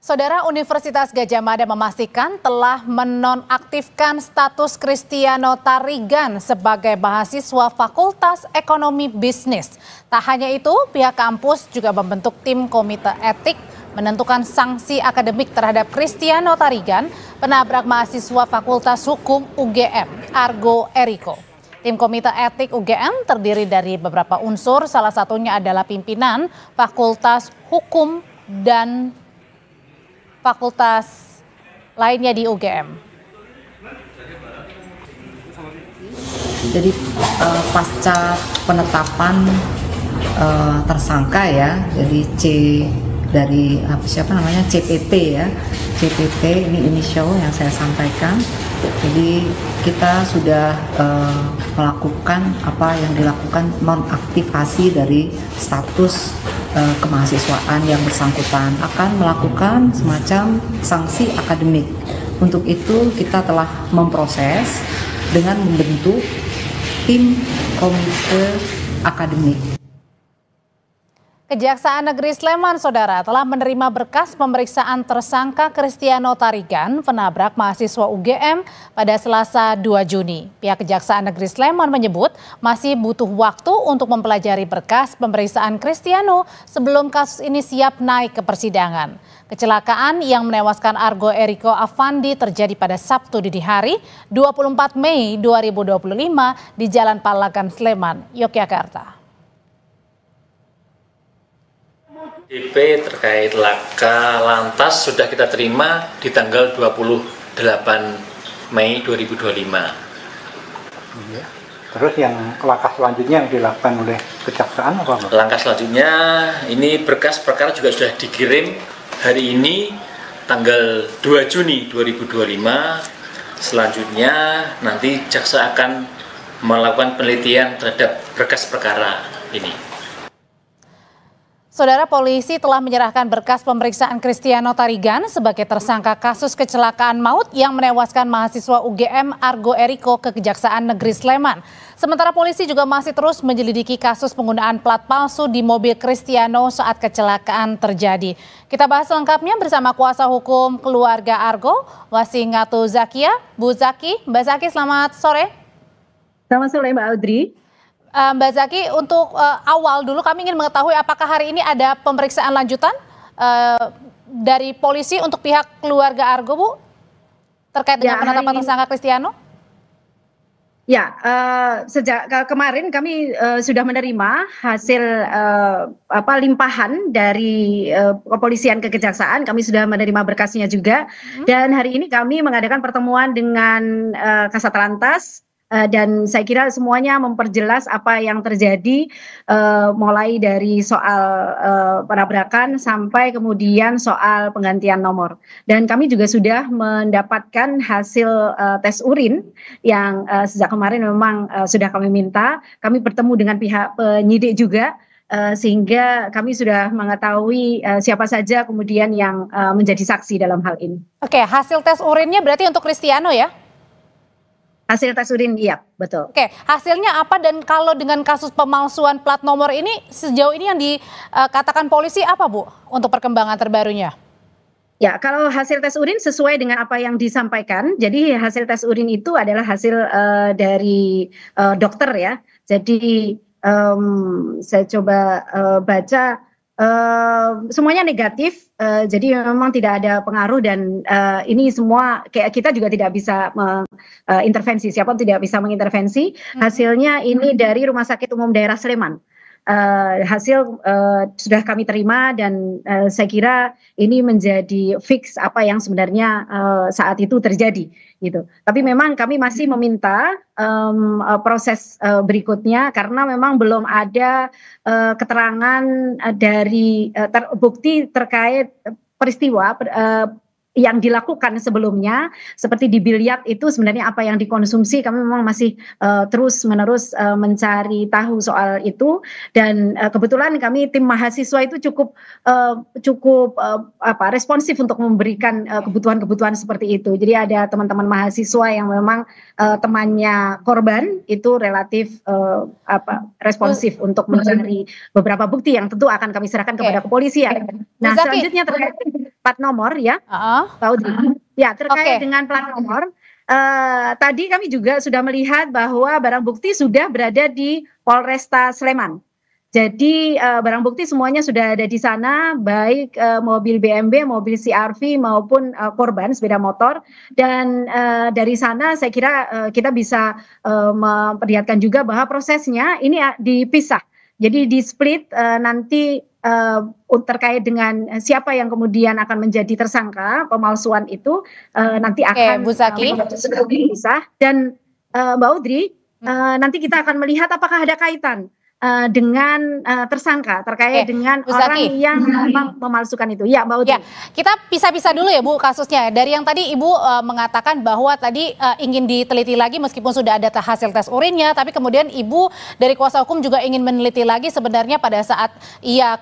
Saudara, Universitas Gadjah Mada memastikan telah menonaktifkan status Kristiano Tarigan sebagai mahasiswa Fakultas Ekonomi Bisnis. Tak hanya itu, pihak kampus juga membentuk tim komite etik menentukan sanksi akademik terhadap Kristiano Tarigan, penabrak mahasiswa Fakultas Hukum UGM, Argo Eriko. Tim komite etik UGM terdiri dari beberapa unsur, salah satunya adalah pimpinan Fakultas Hukum dan fakultas lainnya di UGM. Jadi pasca penetapan tersangka ya, jadi dari CPT ya, CPT ini inisial yang saya sampaikan. Jadi kita sudah melakukan apa yang dilakukan, nonaktivasi dari status kemahasiswaan yang bersangkutan, akan melakukan semacam sanksi akademik. Untuk itu kita telah memproses dengan membentuk tim komite akademik. Kejaksaan Negeri Sleman, Saudara, telah menerima berkas pemeriksaan tersangka Kristiano Tarigan, penabrak mahasiswa UGM pada Selasa 2 Juni. Pihak Kejaksaan Negeri Sleman menyebut masih butuh waktu untuk mempelajari berkas pemeriksaan Kristiano sebelum kasus ini siap naik ke persidangan. Kecelakaan yang menewaskan Argo Eriko Afandi terjadi pada Sabtu dini hari 24 Mei 2025 di Jalan Palagan, Sleman, Yogyakarta. DP terkait laka lantas sudah kita terima di tanggal 28 Mei 2025. Iya. Terus yang langkah selanjutnya yang dilakukan oleh kejaksaan apa? Langkah selanjutnya ini berkas perkara juga sudah dikirim hari ini tanggal 2 Juni 2025. Selanjutnya nanti jaksa akan melakukan penelitian terhadap berkas perkara ini. Saudara, polisi telah menyerahkan berkas pemeriksaan Kristiano Tarigan sebagai tersangka kasus kecelakaan maut yang menewaskan mahasiswa UGM Argo Eriko ke Kejaksaan Negeri Sleman. Sementara polisi juga masih terus menyelidiki kasus penggunaan plat palsu di mobil Kristiano saat kecelakaan terjadi. Kita bahas lengkapnya bersama kuasa hukum keluarga Argo, Wasingatu Zakia. Bu Zaki, Mbak Zaki, selamat sore. Selamat sore Mbak Audrey. Mbak Zaki, untuk awal dulu kami ingin mengetahui apakah hari ini ada pemeriksaan lanjutan dari polisi untuk pihak keluarga Argo, Bu, terkait dengan penetapan tersangka Kristiano? Ya, sejak kemarin kami sudah menerima hasil limpahan dari kepolisian ke kejaksaan. Kami sudah menerima berkasnya juga. Dan hari ini kami mengadakan pertemuan dengan Kasat Lantas. Dan saya kira semuanya memperjelas apa yang terjadi, mulai dari soal penabrakan sampai kemudian soal penggantian nomor. Dan kami juga sudah mendapatkan hasil tes urin yang sejak kemarin memang sudah kami minta. Kami bertemu dengan pihak penyidik juga, sehingga kami sudah mengetahui siapa saja kemudian yang menjadi saksi dalam hal ini. Oke, hasil tes urinnya berarti untuk Kristiano ya? Hasil tes urin, iya, betul. Oke, hasilnya apa, dan kalau dengan kasus pemalsuan plat nomor ini sejauh ini yang dikatakan polisi apa, Bu, untuk perkembangan terbarunya? Ya, kalau hasil tes urin sesuai dengan apa yang disampaikan, jadi hasil tes urin itu adalah hasil dari dokter ya. Jadi saya coba baca, semuanya negatif, jadi memang tidak ada pengaruh, dan ini semua kayak kita juga tidak bisa mengintervensi, siapapun tidak bisa mengintervensi. Hasilnya ini dari Rumah Sakit Umum Daerah Sleman. Hasil sudah kami terima, dan saya kira ini menjadi fix apa yang sebenarnya saat itu terjadi gitu. Tapi memang kami masih meminta proses berikutnya, karena memang belum ada keterangan dari bukti terkait peristiwa yang dilakukan sebelumnya, seperti di Bilyat itu sebenarnya apa yang dikonsumsi. Kami memang masih terus menerus mencari tahu soal itu, dan kebetulan kami tim mahasiswa itu cukup responsif untuk memberikan kebutuhan-kebutuhan seperti itu. Jadi ada teman-teman mahasiswa yang memang temannya korban itu relatif responsif untuk mencari beberapa bukti yang tentu akan kami serahkan kepada kepolisian. Nah, selanjutnya terkait plat nomor ya, Pak Audrey. Ya, terkait dengan plat nomor, tadi kami juga sudah melihat bahwa barang bukti sudah berada di Polresta Sleman. Jadi barang bukti semuanya sudah ada di sana, baik mobil BMW, mobil CR-V maupun korban sepeda motor. Dan dari sana saya kira kita bisa memperlihatkan juga bahwa prosesnya ini dipisah. Jadi di split nanti terkait dengan siapa yang kemudian akan menjadi tersangka pemalsuan itu nanti akan Bu Zaki dipisah. Dan Mbak Audrey, nanti kita akan melihat apakah ada kaitan dengan tersangka terkait dengan orang yang memang memalsukan itu. Ya, Mbak Audrey. Ya, kita pisah-pisah dulu ya Bu kasusnya. Dari yang tadi Ibu mengatakan bahwa tadi ingin diteliti lagi meskipun sudah ada hasil tes urinnya, tapi kemudian Ibu dari kuasa hukum juga ingin meneliti lagi sebenarnya pada saat ia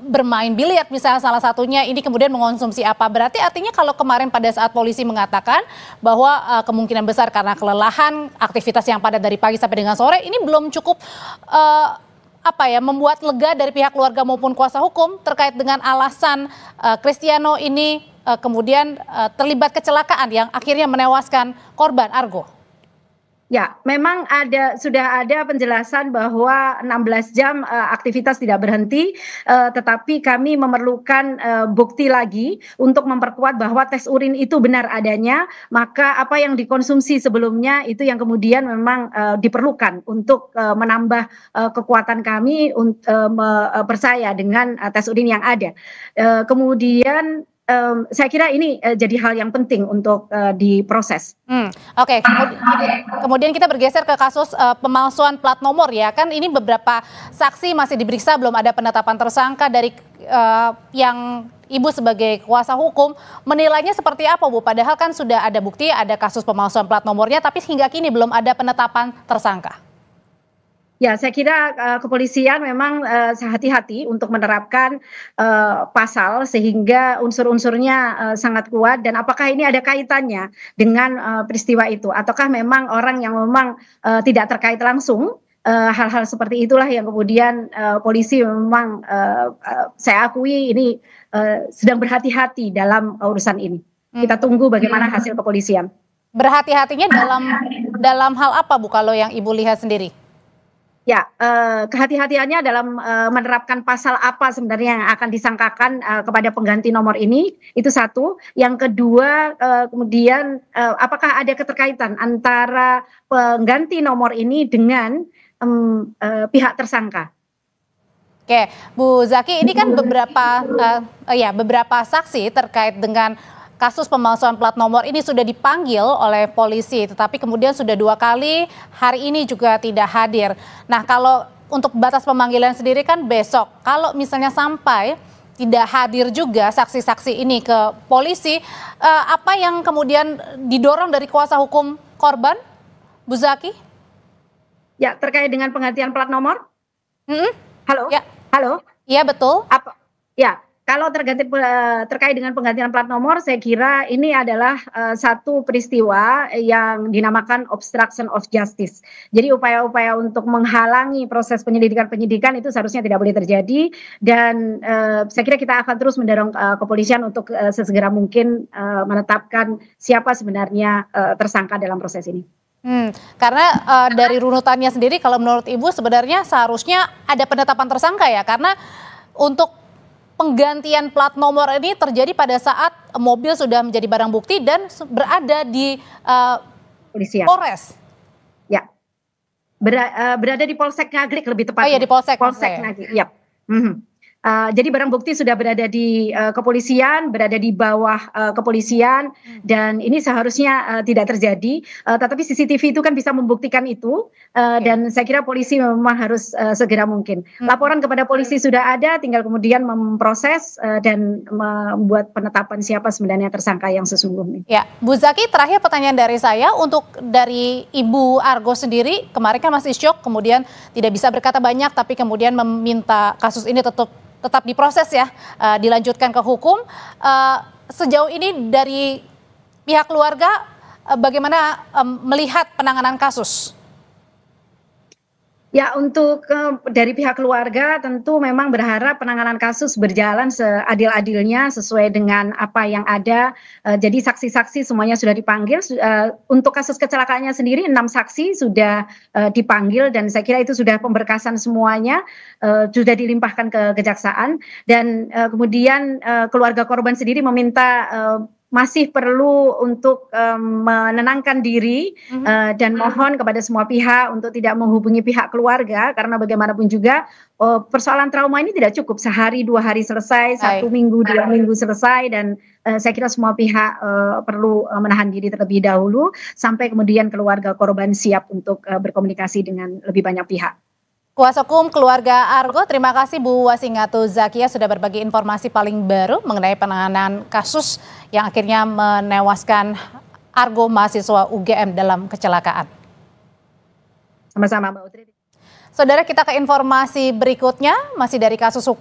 bermain biliar misalnya salah satunya ini kemudian mengonsumsi apa. Berarti artinya kalau kemarin pada saat polisi mengatakan bahwa kemungkinan besar karena kelelahan aktivitas yang padat dari pagi sampai dengan sore ini belum cukup membuat lega dari pihak keluarga maupun kuasa hukum terkait dengan alasan Kristiano ini kemudian terlibat kecelakaan yang akhirnya menewaskan korban Argo. Ya, memang sudah ada penjelasan bahwa 16 jam aktivitas tidak berhenti, tetapi kami memerlukan bukti lagi untuk memperkuat bahwa tes urin itu benar adanya, maka apa yang dikonsumsi sebelumnya itu yang kemudian memang diperlukan untuk menambah kekuatan kami untuk percaya dengan tes urin yang ada. Kemudian saya kira ini jadi hal yang penting untuk diproses. Oke. Kemudian kita bergeser ke kasus pemalsuan plat nomor ya. Kan ini beberapa saksi masih diperiksa, belum ada penetapan tersangka. Dari yang Ibu sebagai kuasa hukum menilainya seperti apa Bu? Padahal kan sudah ada bukti, ada kasus pemalsuan plat nomornya, tapi hingga kini belum ada penetapan tersangka. Ya, saya kira kepolisian memang hati-hati untuk menerapkan pasal sehingga unsur-unsurnya sangat kuat, dan apakah ini ada kaitannya dengan peristiwa itu ataukah memang orang yang memang tidak terkait langsung. Hal-hal seperti itulah yang kemudian polisi memang saya akui ini sedang berhati-hati dalam urusan ini. Kita tunggu bagaimana hasil kepolisian. Berhati-hatinya dalam hal apa Bu kalau yang Ibu lihat sendiri? Ya, kehati-hatiannya dalam menerapkan pasal apa sebenarnya yang akan disangkakan kepada pengganti nomor ini, itu satu. Yang kedua, kemudian apakah ada keterkaitan antara pengganti nomor ini dengan pihak tersangka. Oke, Bu Zaki, ini kan beberapa saksi terkait dengan kasus pemalsuan plat nomor ini sudah dipanggil oleh polisi, tetapi kemudian sudah 2 kali, hari ini juga tidak hadir. Nah, kalau untuk batas pemanggilan sendiri kan besok, kalau misalnya sampai tidak hadir juga saksi-saksi ini ke polisi, apa yang kemudian didorong dari kuasa hukum korban, Bu Zaki? Ya, terkait dengan penggantian plat nomor? Halo? Ya. Halo? Iya, betul. Ya. Kalau terkait dengan penggantian plat nomor, saya kira ini adalah satu peristiwa yang dinamakan obstruction of justice. Jadi upaya-upaya untuk menghalangi proses penyidikan itu seharusnya tidak boleh terjadi, dan saya kira kita akan terus mendorong kepolisian untuk sesegera mungkin menetapkan siapa sebenarnya tersangka dalam proses ini. Karena dari runutannya sendiri, kalau menurut Ibu sebenarnya seharusnya ada penetapan tersangka ya, karena untuk penggantian plat nomor ini terjadi pada saat mobil sudah menjadi barang bukti dan berada di Polres. Ya, berada di Polsek Nagrek lebih tepatnya. Oh iya, di Polsek Nagrek. Ya. Jadi barang bukti sudah berada di kepolisian, berada di bawah kepolisian, dan ini seharusnya tidak terjadi. Tetapi CCTV itu kan bisa membuktikan itu, dan saya kira polisi memang harus segera mungkin. Laporan kepada polisi sudah ada, tinggal kemudian memproses dan membuat penetapan siapa sebenarnya tersangka yang sesungguhnya. Ya, Bu Zaki, terakhir pertanyaan dari saya untuk dari Ibu Argo sendiri, kemarin kan masih syok, kemudian tidak bisa berkata banyak, tapi kemudian meminta kasus ini tetap diproses ya, dilanjutkan ke hukum. Sejauh ini dari pihak keluarga bagaimana melihat penanganan kasus? Ya, untuk dari pihak keluarga tentu memang berharap penanganan kasus berjalan seadil-adilnya sesuai dengan apa yang ada. Jadi saksi-saksi semuanya sudah dipanggil. Untuk kasus kecelakaannya sendiri 6 saksi sudah dipanggil dan saya kira itu sudah pemberkasan semuanya, sudah dilimpahkan ke kejaksaan dan kemudian keluarga korban sendiri meminta masih perlu untuk menenangkan diri dan mohon kepada semua pihak untuk tidak menghubungi pihak keluarga karena bagaimanapun juga persoalan trauma ini tidak cukup sehari 2 hari selesai, 1 minggu 2 minggu selesai dan saya kira semua pihak perlu menahan diri terlebih dahulu sampai kemudian keluarga korban siap untuk berkomunikasi dengan lebih banyak pihak. Kuasa hukum keluarga Argo, terima kasih Bu Wasingatu Zakia sudah berbagi informasi paling baru mengenai penanganan kasus yang akhirnya menewaskan Argo mahasiswa UGM dalam kecelakaan. Sama-sama Mbak Utri. Saudara, kita ke informasi berikutnya, masih dari kasus hukum.